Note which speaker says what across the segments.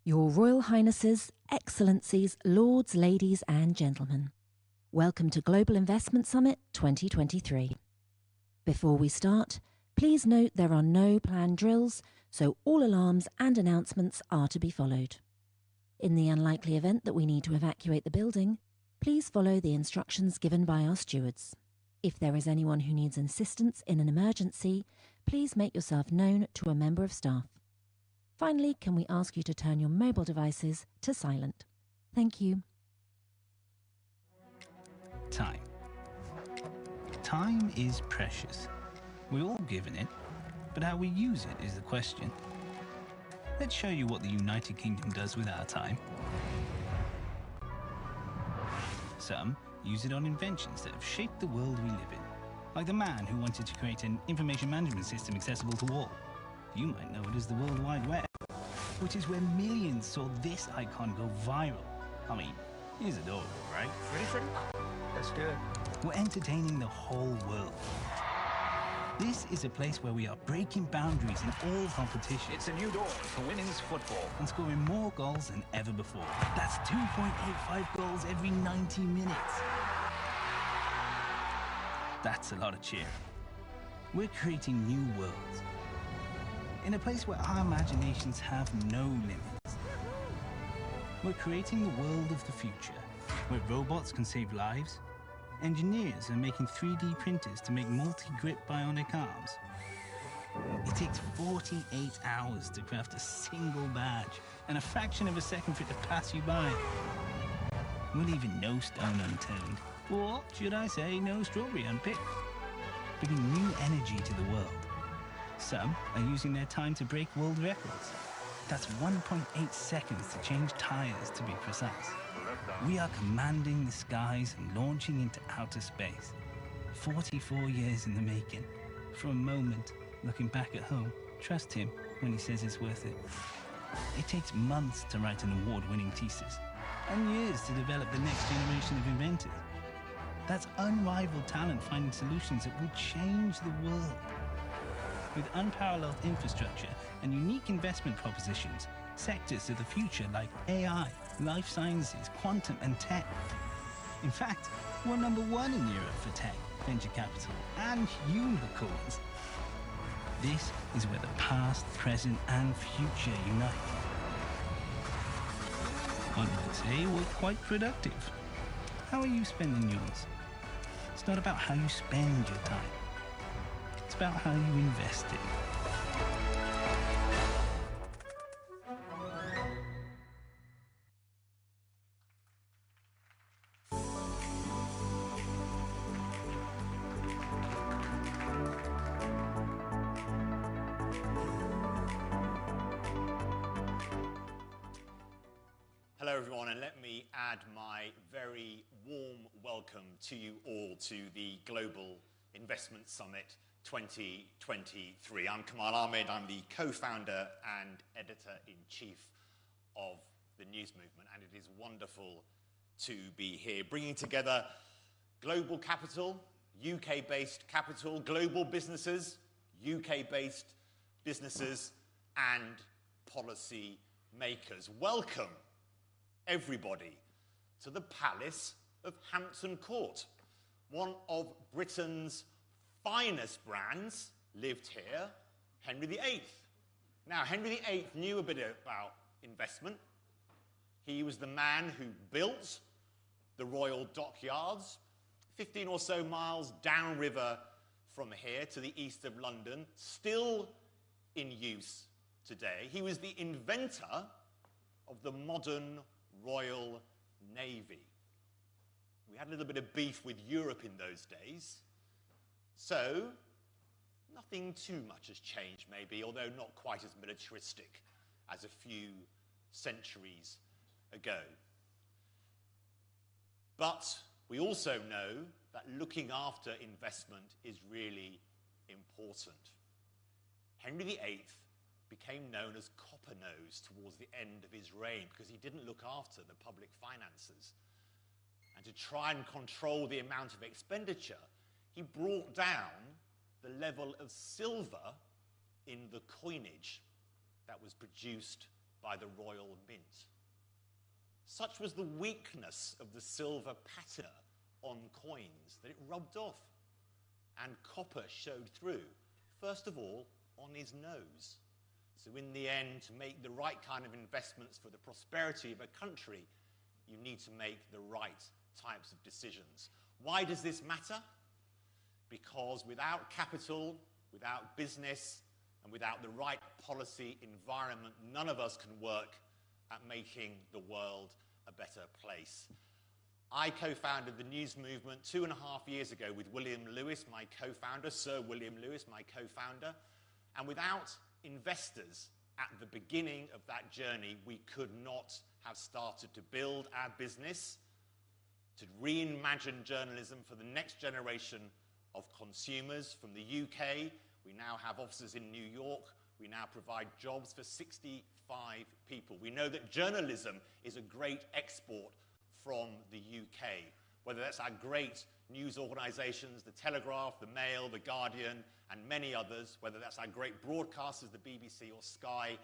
Speaker 1: Your Royal Highnesses, Excellencies, Lords, Ladies and Gentlemen, welcome to Global Investment Summit 2023. Before we start, please note there are no planned drills, so all alarms and announcements are to be followed. In the unlikely event that we need to evacuate the building, please follow the instructions given by our stewards. If there is anyone who needs assistance in an emergency, please make yourself known to a member of staff. Finally, can we ask you to turn your mobile devices to silent? Thank you.
Speaker 2: Time. Time is precious. We're all given it, but how we use it is the question. Let's show you what the United Kingdom does with our time. Some use it on inventions that have shaped the world we live in, like the man who wanted to create an information management system accessible to all. You might know it as the World Wide Web, which is where millions saw this icon go viral. I mean, it's adorable, right?
Speaker 3: Ready? Let's do it.
Speaker 2: We're entertaining the whole world. This is a place where we are breaking boundaries in all competition.
Speaker 3: It's a new dawn for women's football.
Speaker 2: And scoring more goals than ever before. That's 2.85 goals every 90 minutes. That's a lot of cheer. We're creating new worlds. In a place where our imaginations have no limits. We're creating the world of the future, where robots can save lives. Engineers are making 3D printers to make multi-grip bionic arms. It takes 48 hours to craft a single badge, and a fraction of a second for it to pass you by. We're leaving no stone unturned, or should I say, no strawberry unpicked. Bringing new energy to the world. Some are using their time to break world records. That's 1.8 seconds to change tires, to be precise. We are commanding the skies and launching into outer space. 44 years in the making. For a moment, looking back at home, trust him when he says it's worth it. It takes months to write an award-winning thesis, and years to develop the next generation of inventors. That's unrivaled talent finding solutions that will change the world. With unparalleled infrastructure and unique investment propositions, sectors of the future like AI, life sciences, quantum and tech. In fact, we're number one in Europe for tech, venture capital and unicorns. This is where the past, present and future unite. One would say we're quite productive. How are you spending yours? It's not about how you spend your time. It's about how you invest it.
Speaker 4: Hello everyone, and let me add my very warm welcome to you all to the Global Investment Summit 2023. I'm Kamal Ahmed, I'm the co-founder and editor-in-chief of the News Movement, and it is wonderful to be here, bringing together global capital, UK-based capital, global businesses, UK-based businesses, and policy makers. Welcome, everybody, to the Palace of Hampton Court, one of Britain's finest brands lived here, Henry VIII. Now, Henry VIII knew a bit about investment. He was the man who built the royal dockyards, 15 or so miles downriver from here to the east of London, still in use today. He was the inventor of the modern Royal Navy. We had a little bit of beef with Europe in those days. So, nothing too much has changed maybe, although not quite as militaristic as a few centuries ago. But we also know that looking after investment is really important. Henry VIII became known as Copper-Nose towards the end of his reign because he didn't look after the public finances. And to try and control the amount of expenditure, he brought down the level of silver in the coinage that was produced by the Royal Mint. Such was the weakness of the silver patina on coins that it rubbed off, and copper showed through, first of all, on his nose. So in the end, to make the right kind of investments for the prosperity of a country, you need to make the right types of decisions. Why does this matter? Because without capital, without business, and without the right policy environment, none of us can work at making the world a better place. I co-founded the news movement 2.5 years ago with William Lewis, my co-founder, Sir William Lewis, my co-founder. And without investors at the beginning of that journey, we could not have started to build our business, to reimagine journalism for the next generation of consumers. From the UK, we now have offices in New York. We now provide jobs for 65 people. We know that journalism is a great export from the UK, whether that's our great news organisations, the Telegraph, the Mail, the Guardian, and many others, whether that's our great broadcasters, the BBC or Sky,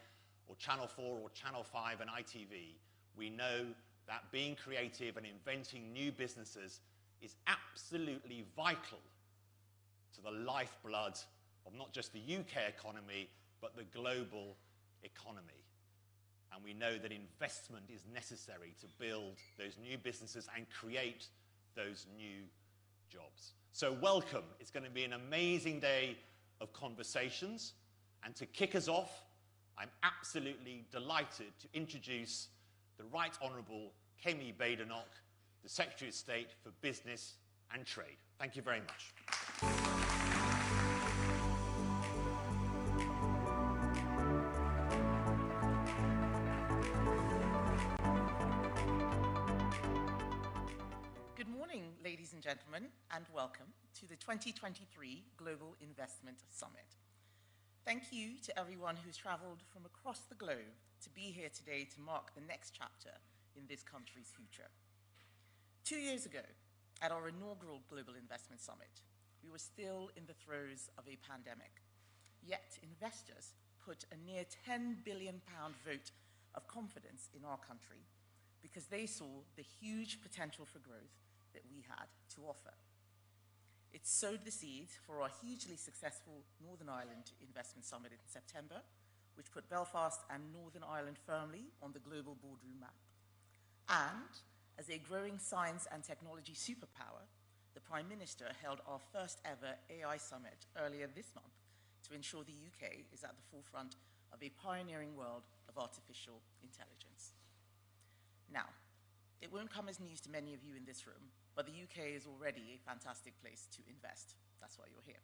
Speaker 4: or Channel 4 or Channel 5 and ITV. We know that being creative and inventing new businesses is absolutely vital to the lifeblood of not just the UK economy, but the global economy. And we know that investment is necessary to build those new businesses and create those new jobs. So welcome. It's going to be an amazing day of conversations. And to kick us off, I'm absolutely delighted to introduce the Right Honourable Kemi Badenoch, the Secretary of State for Business and Trade. Thank you very much.
Speaker 5: Good morning, ladies and gentlemen, and welcome to the 2023 Global Investment Summit. Thank you to everyone who's travelled from across the globe to be here today to mark the next chapter in this country's future. 2 years ago, at our inaugural Global Investment Summit, we were still in the throes of a pandemic. Yet investors put a near £10 billion vote of confidence in our country because they saw the huge potential for growth that we had to offer. It sowed the seeds for our hugely successful Northern Ireland Investment Summit in September, which put Belfast and Northern Ireland firmly on the global boardroom map. And as a growing science and technology superpower, the Prime Minister held our first ever AI summit earlier this month to ensure the UK is at the forefront of a pioneering world of artificial intelligence. Now, it won't come as news to many of you in this room, but the UK is already a fantastic place to invest. That's why you're here.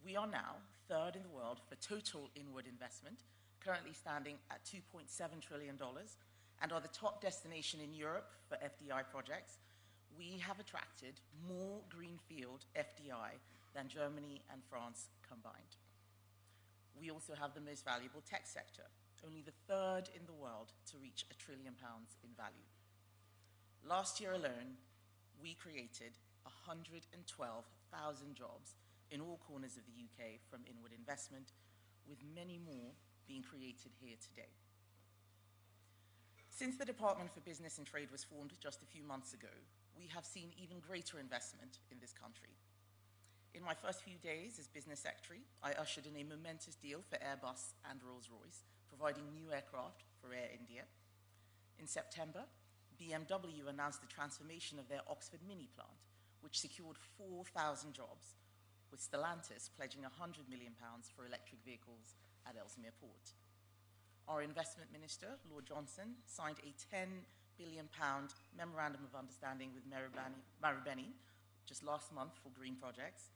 Speaker 5: We are now third in the world for total inward investment, currently standing at $2.7 trillion, and are the top destination in Europe for FDI projects. We have attracted more greenfield FDI than Germany and France combined. We also have the most valuable tech sector, only the third in the world to reach £1 trillion in value. Last year alone, we created 112,000 jobs in all corners of the UK from inward investment, with many more being created here today. Since the Department for Business and Trade was formed just a few months ago, we have seen even greater investment in this country. In my first few days as Business Secretary, I ushered in a momentous deal for Airbus and Rolls-Royce, providing new aircraft for Air India. In September, BMW announced the transformation of their Oxford mini plant, which secured 4,000 jobs, with Stellantis pledging £100 million for electric vehicles at Ellesmere Port. Our Investment Minister, Lord Johnson, signed a £10 billion Memorandum of Understanding with Marubeni just last month for green projects.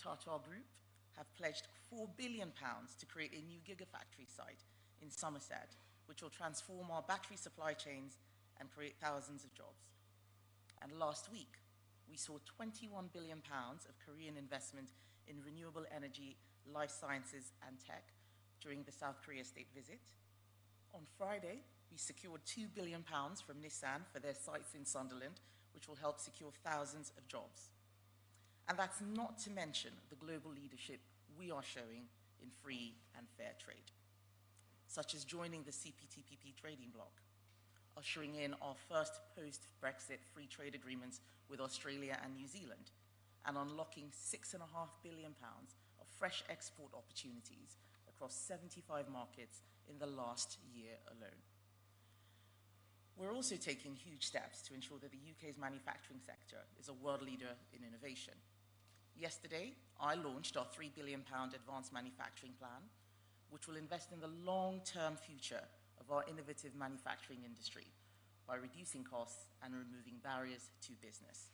Speaker 5: Tata Group have pledged £4 billion to create a new gigafactory site in Somerset, which will transform our battery supply chains and create thousands of jobs. And last week, we saw £21 billion of Korean investment in renewable energy, life sciences, and tech during the South Korea state visit. On Friday, we secured £2 billion from Nissan for their sites in Sunderland, which will help secure thousands of jobs. And that's not to mention the global leadership we are showing in free and fair trade. such as joining the CPTPP trading bloc, ushering in our first post-Brexit free trade agreements with Australia and New Zealand, and unlocking £6.5 billion of fresh export opportunities across 75 markets in the last year alone. We're also taking huge steps to ensure that the UK's manufacturing sector is a world leader in innovation. Yesterday, I launched our £3 billion advanced manufacturing plan, which will invest in the long-term future of our innovative manufacturing industry by reducing costs and removing barriers to business.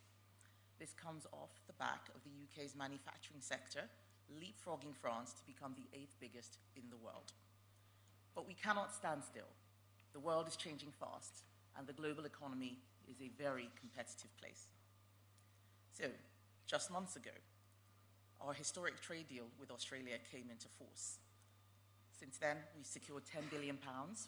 Speaker 5: This comes off the back of the UK's manufacturing sector leapfrogging France to become the 8th biggest in the world. But we cannot stand still. The world is changing fast, and the global economy is a very competitive place. So, just months ago, our historic trade deal with Australia came into force. Since then, we've secured £10 billion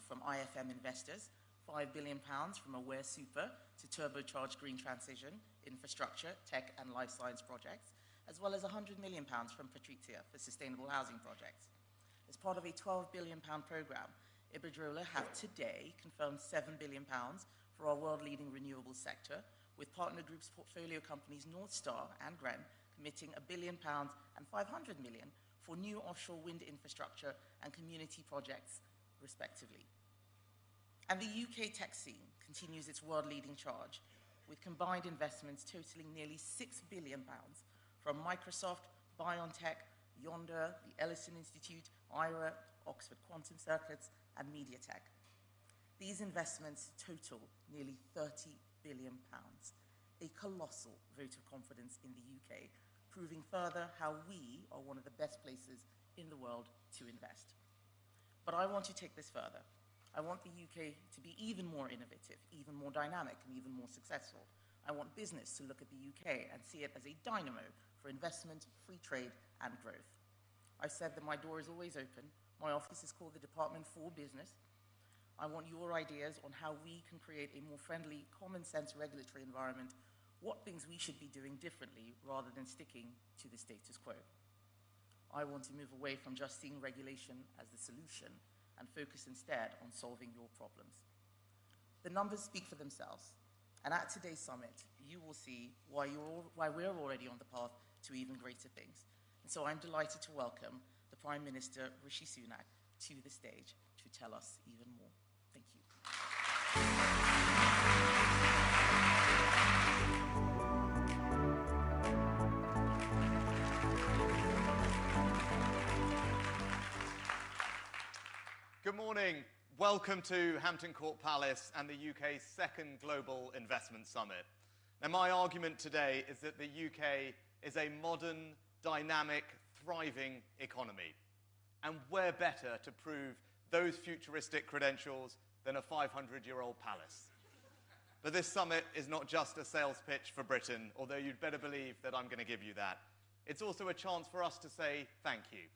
Speaker 5: from IFM investors, £5 billion from Aware Super to turbocharge green transition, infrastructure, tech and life science projects, as well as £100 million from Patrizia for sustainable housing projects. As part of a £12 billion programme, Iberdrola have today confirmed £7 billion for our world-leading renewables sector, with partner groups portfolio companies North Star and Gren committing £1 billion and £500 million for new offshore wind infrastructure and community projects, respectively. And the UK tech scene continues its world-leading charge, with combined investments totaling nearly £6 billion from Microsoft, BioNTech, Yonder, the Ellison Institute, IRA, Oxford Quantum Circuits, and MediaTek. These investments total nearly £30 billion, a colossal vote of confidence in the UK, proving further how we are one of the best places in the world to invest. But I want to take this further. I want the UK to be even more innovative, even more dynamic, and even more successful. I want business to look at the UK and see it as a dynamo for investment, free trade, and growth. I've said that my door is always open. My office is called the Department for Business. I want your ideas on how we can create a more friendly, common-sense regulatory environment, what things we should be doing differently rather than sticking to the status quo. I want to move away from just seeing regulation as the solution and focus instead on solving your problems. The numbers speak for themselves, and at today's summit, you will see why we're already on the path to even greater things. And so I'm delighted to welcome the Prime Minister, Rishi Sunak, to the stage to tell us even more. Thank you.
Speaker 4: Good morning. Welcome to Hampton Court Palace and the UK's second Global Investment Summit. Now, my argument today is that the UK is a modern, dynamic, thriving economy. And where better to prove those futuristic credentials than a 500-year-old palace? But this summit is not just a sales pitch for Britain, although you'd better believe that I'm going to give you that. It's also a chance for us to say thank you.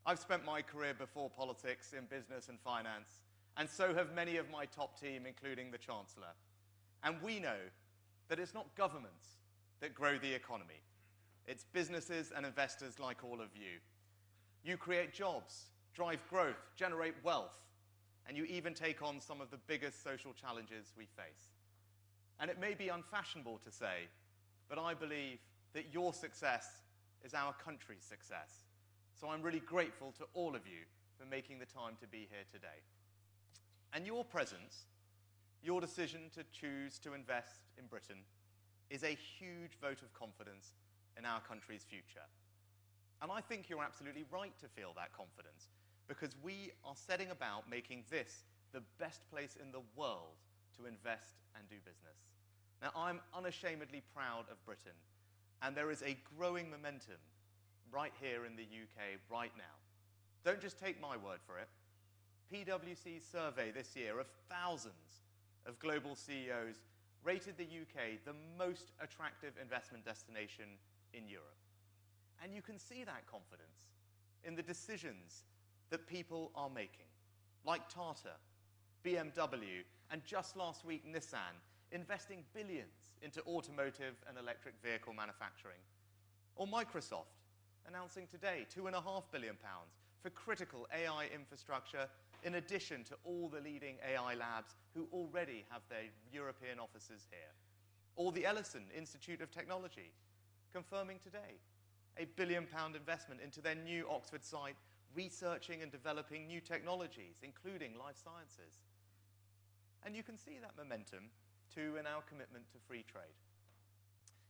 Speaker 4: I've spent my career before politics in business and finance, and so have many of my top team, including the Chancellor. And we know that it's not governments that grow the economy. It's businesses and investors like all of you. You create jobs, drive growth, generate wealth, and you even take on some of the biggest social challenges we face. And it may be unfashionable to say, but I believe that your success is our country's success. So I'm really grateful to all of you for making the time to be here today. And your presence, your decision to choose to invest in Britain, is a huge vote of confidence in our country's future. And I think you're absolutely right to feel that confidence, because we are setting about making this the best place in the world to invest and do business. Now, I'm unashamedly proud of Britain, and there is a growing momentum right here in the UK right now. Don't just take my word for it. PwC's survey this year of thousands of global CEOs rated the UK the most attractive investment destination in Europe. And you can see that confidence in the decisions that people are making, like Tata, BMW, and just last week Nissan, investing billions into automotive and electric vehicle manufacturing. Or Microsoft, announcing today £2.5 billion
Speaker 6: for critical AI infrastructure, in addition to all the leading AI labs who already have their European offices here. Or the Ellison Institute of Technology, confirming today a £1 billion investment into their new Oxford site, researching and developing new technologies, including life sciences. And you can see that momentum, too, in our commitment to free trade.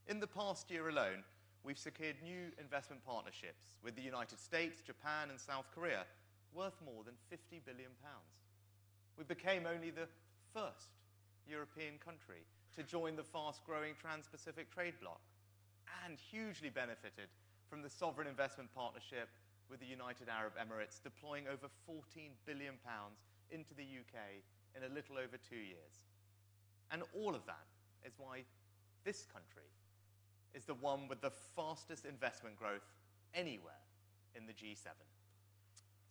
Speaker 6: In the past year alone, we've secured new investment partnerships with the United States, Japan, and South Korea, worth more than £50 billion. We became only the first European country to join the fast-growing Trans-Pacific Trade Bloc, and hugely benefited from the sovereign investment partnership with the United Arab Emirates, deploying over £14 billion into the UK in a little over 2 years. And all of that is why this country is the one with the fastest investment growth anywhere in the G7.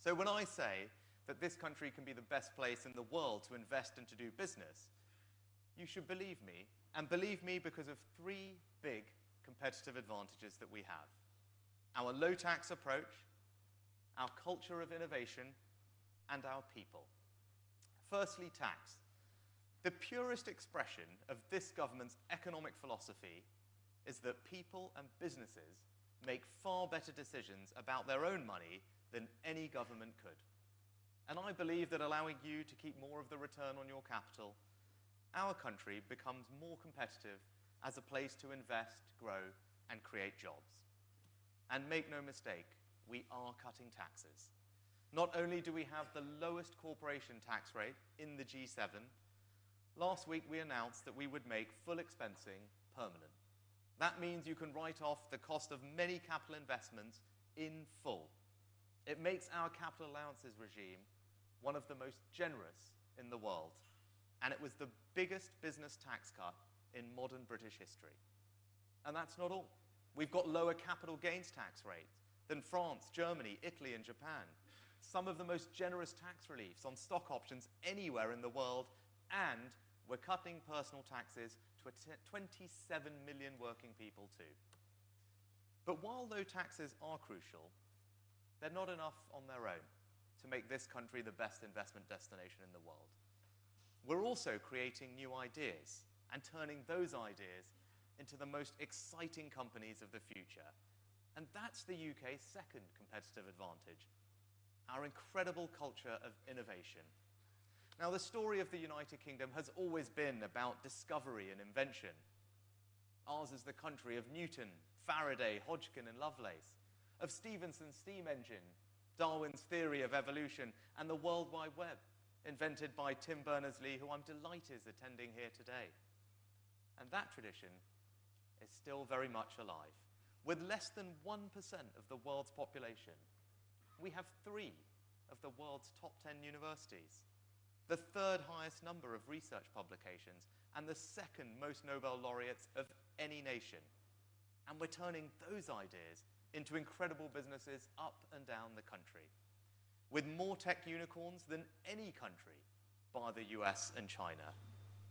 Speaker 6: So when I say that this country can be the best place in the world to invest and to do business, you should believe me, and believe me because of 3 big competitive advantages that we have. Our low-tax approach, our culture of innovation, and our people. Firstly, tax. The purest expression of this government's economic philosophy is that people and businesses make far better decisions about their own money than any government could. And I believe that allowing you to keep more of the return on your capital, our country becomes more competitive as a place to invest, grow, and create jobs. And make no mistake, we are cutting taxes. Not only do we have the lowest corporation tax rate in the G7, last week we announced that we would make full expensing permanent. That means you can write off the cost of many capital investments in full. It makes our capital allowances regime one of the most generous in the world, and it was the biggest business tax cut in modern British history. And that's not all. We've got lower capital gains tax rates than France, Germany, Italy, and Japan. Some of the most generous tax reliefs on stock options anywhere in the world, and we're cutting personal taxes to 27 million working people too. But while low taxes are crucial, they're not enough on their own to make this country the best investment destination in the world. We're also creating new ideas and turning those ideas into the most exciting companies of the future. And that's the UK's second competitive advantage, our incredible culture of innovation. Now, the story of the United Kingdom has always been about discovery and invention. Ours is the country of Newton, Faraday, Hodgkin, and Lovelace, of Stephenson's steam engine, Darwin's theory of evolution, and the World Wide Web, invented by Tim Berners-Lee, who I'm delighted is attending here today. And that tradition is still very much alive. With less than 1% of the world's population, we have 3 of the world's top 10 universities, the 3rd highest number of research publications, and the 2nd most Nobel laureates of any nation. And we're turning those ideas into incredible businesses up and down the country, with more tech unicorns than any country, bar the US and China,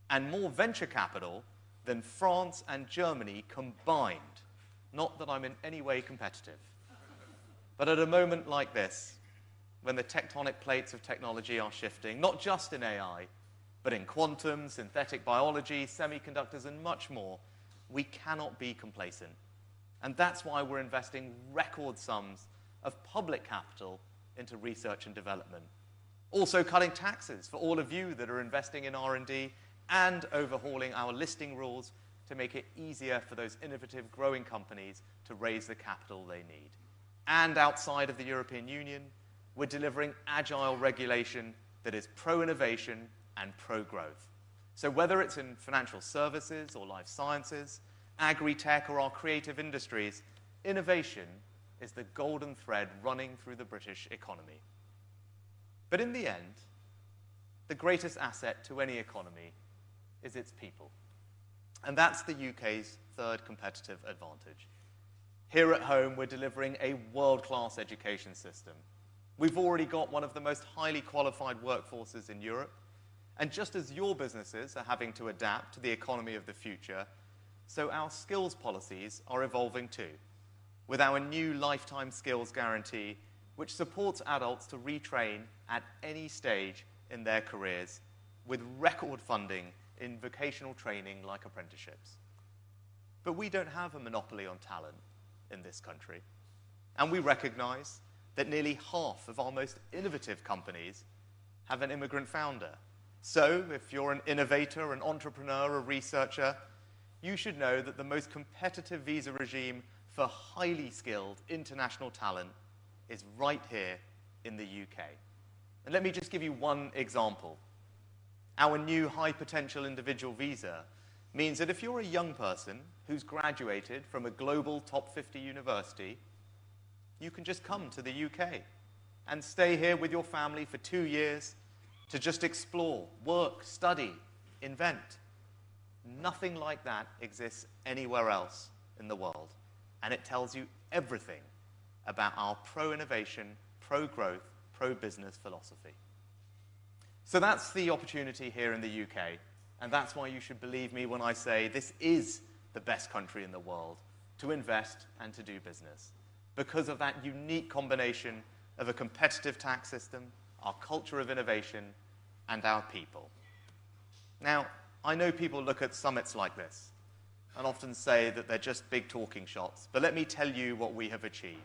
Speaker 6: and more venture capital than France and Germany combined. Not that I'm in any way competitive. But at a moment like this, when the tectonic plates of technology are shifting, not just in AI, but in quantum, synthetic biology, semiconductors, and much more, we cannot be complacent. And that's why we're investing record sums of public capital into research and development. Also cutting taxes for all of you that are investing in R&D, and overhauling our listing rules to make it easier for those innovative, growing companies to raise the capital they need. And outside of the European Union, we're delivering agile regulation that is pro-innovation and pro-growth. So whether it's in financial services or life sciences, agri-tech, or our creative industries, innovation is the golden thread running through the British economy. But in the end, the greatest asset to any economy is its people. And that's the UK's 3rd competitive advantage. Here at home, we're delivering a world-class education system. We've already got one of the most highly qualified workforces in Europe. And just as your businesses are having to adapt to the economy of the future, so our skills policies are evolving too, with our new lifetime skills guarantee which supports adults to retrain at any stage in their careers with record funding in vocational training like apprenticeships. But we don't have a monopoly on talent in this country, and we recognize that nearly half of our most innovative companies have an immigrant founder. So if you're an innovator, an entrepreneur, a researcher, you should know that the most competitive visa regime for highly skilled international talent is right here in the UK. And let me just give you one example. Our new high potential individual visa means that if you're a young person who's graduated from a global top 50 university, you can just come to the UK and stay here with your family for 2 years to just explore, work, study, invent. Nothing like that exists anywhere else in the world. And it tells you everything about our pro-innovation, pro-growth, pro-business philosophy. So that's the opportunity here in the UK, and that's why you should believe me when I say this is the best country in the world to invest and to do business, because of that unique combination of a competitive tax system, our culture of innovation, and our people. Now, I know people look at summits like this and often say that they're just big talking shots, but let me tell you what we have achieved.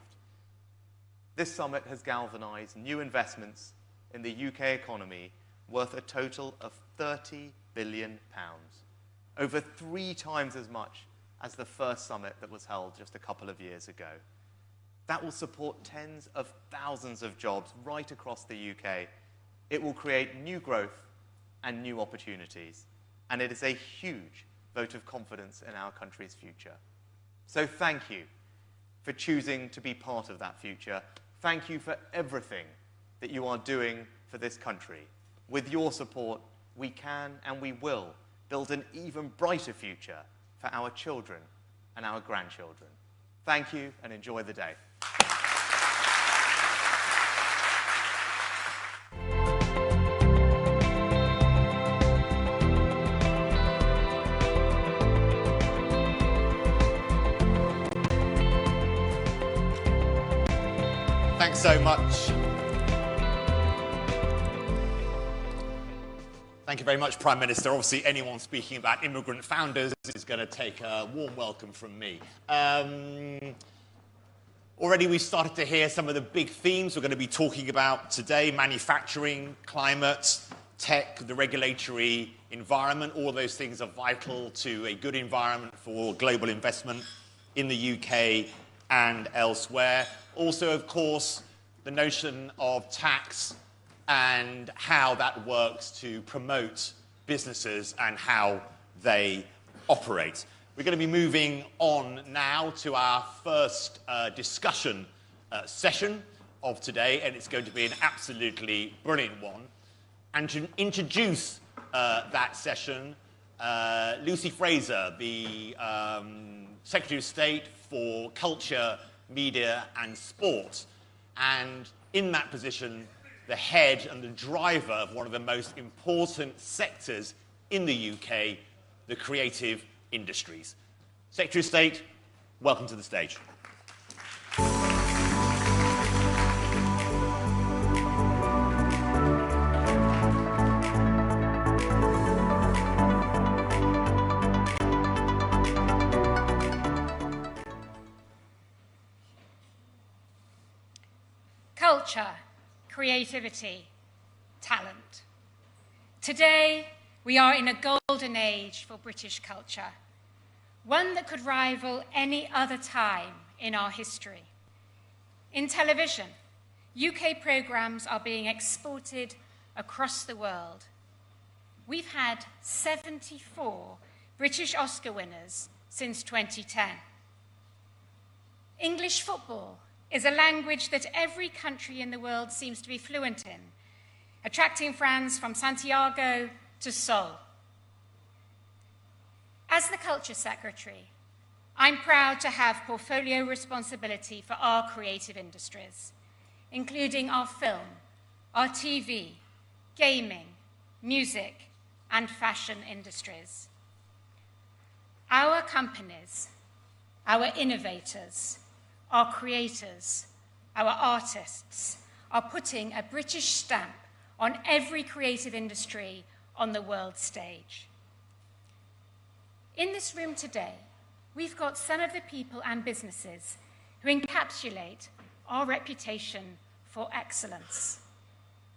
Speaker 6: This summit has galvanized new investments in the UK economy worth a total of £30 billion, over 3 times as much as the first summit that was held just a couple of years ago. That will support tens of thousands of jobs right across the UK. It will create new growth and new opportunities. And it is a huge vote of confidence in our country's future. So thank you for choosing to be part of that future. Thank you for everything that you are doing for this country. With your support, we can and we will build an even brighter future for our children and our grandchildren. Thank you and enjoy the day.
Speaker 4: Thanks so much. Thank you very much, Prime Minister. Obviously, anyone speaking about immigrant founders is going to take a warm welcome from me. Already we've started to hear some of the big themes we're going to be talking about today: manufacturing, climate, tech, the regulatory environment. All those things are vital to a good environment for global investment in the UK and elsewhere. Also, of course, the notion of tax and how that works to promote businesses and how they operate. We're going to be moving on now to our first discussion session of today, and it's going to be an absolutely brilliant one. And to introduce that session, Lucy Fraser, the Secretary of State for Culture, Media and Sport, and in that position, the head and the driver of one of the most important sectors in the UK, the creative industries. Secretary of State, welcome to the stage.
Speaker 7: Culture, creativity, talent. Today, we are in a golden age for British culture, one that could rival any other time in our history. In television, UK programmes are being exported across the world. We've had 74 British Oscar winners since 2010. English football is a language that every country in the world seems to be fluent in, attracting fans from Santiago to Seoul. As the Culture Secretary, I'm proud to have portfolio responsibility for our creative industries, including our film, our TV, gaming, music, and fashion industries. Our companies, our innovators, our creators, our artists, are putting a British stamp on every creative industry on the world stage. In this room today, we've got some of the people and businesses who encapsulate our reputation for excellence.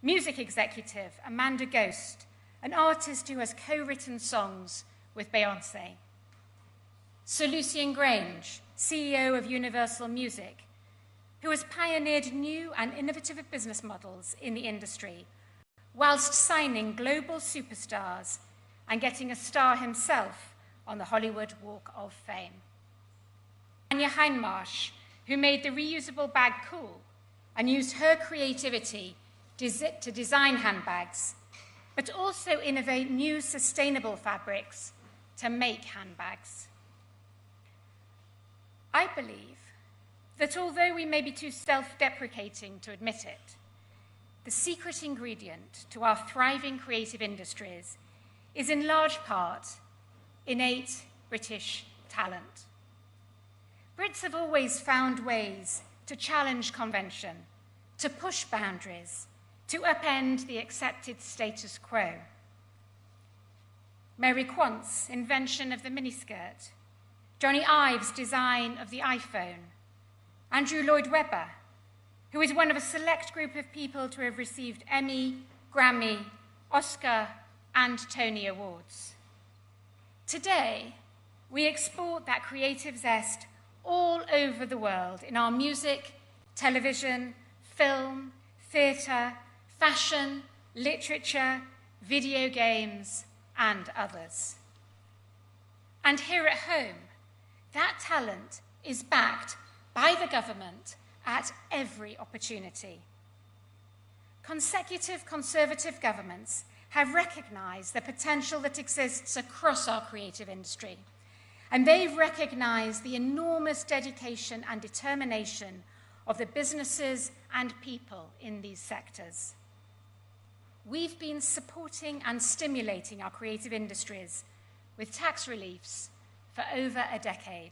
Speaker 7: Music executive Amanda Ghost, an artist who has co-written songs with Beyoncé. Sir Lucian Grange, CEO of Universal Music, who has pioneered new and innovative business models in the industry, whilst signing global superstars and getting a star himself on the Hollywood Walk of Fame. Anya Heinmarsh, who made the reusable bag cool and used her creativity to design handbags, but also innovate new sustainable fabrics to make handbags. I believe that although we may be too self-deprecating to admit it, the secret ingredient to our thriving creative industries is in large part innate British talent. Brits have always found ways to challenge convention, to push boundaries, to upend the accepted status quo. Mary Quant's invention of the miniskirt, Johnny Ive's design of the iPhone, Andrew Lloyd Webber, who is one of a select group of people to have received Emmy, Grammy, Oscar, and Tony Awards. Today, we export that creative zest all over the world in our music, television, film, theatre, fashion, literature, video games, and others. And here at home, that talent is backed by the government at every opportunity. Consecutive Conservative governments have recognised the potential that exists across our creative industry, and they've recognised the enormous dedication and determination of the businesses and people in these sectors. We've been supporting and stimulating our creative industries with tax reliefs for over a decade,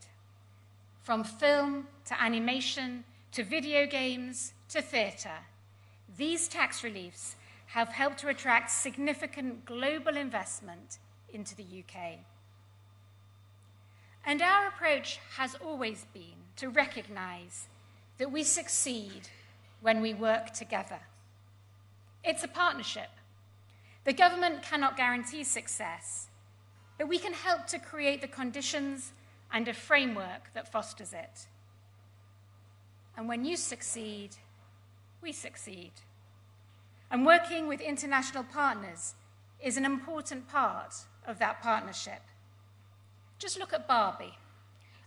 Speaker 7: from film to animation to video games to theatre. These tax reliefs have helped to attract significant global investment into the UK. And our approach has always been to recognise that we succeed when we work together. It's a partnership. The government cannot guarantee success, but we can help to create the conditions and a framework that fosters it. And when you succeed, we succeed. And working with international partners is an important part of that partnership. Just look at Barbie,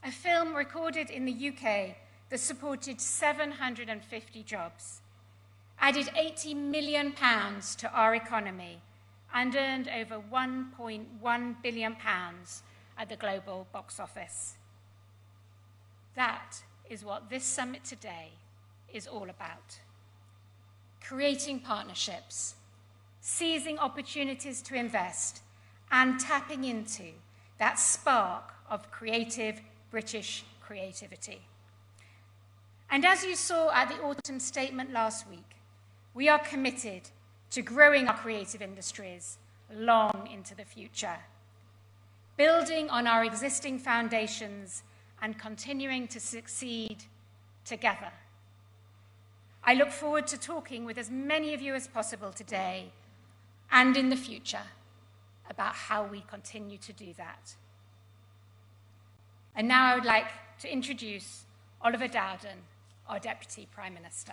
Speaker 7: a film recorded in the UK that supported 750 jobs, added £80 million to our economy, and earned over £1.1 billion at the global box office. That is what this summit today is all about. Creating partnerships, seizing opportunities to invest, and tapping into that spark of creative British creativity. And as you saw at the autumn statement last week, we are committed to growing our creative industries long into the future, building on our existing foundations and continuing to succeed together. I look forward to talking with as many of you as possible today and in the future about how we continue to do that. And now I would like to introduce Oliver Dowden, our Deputy Prime Minister.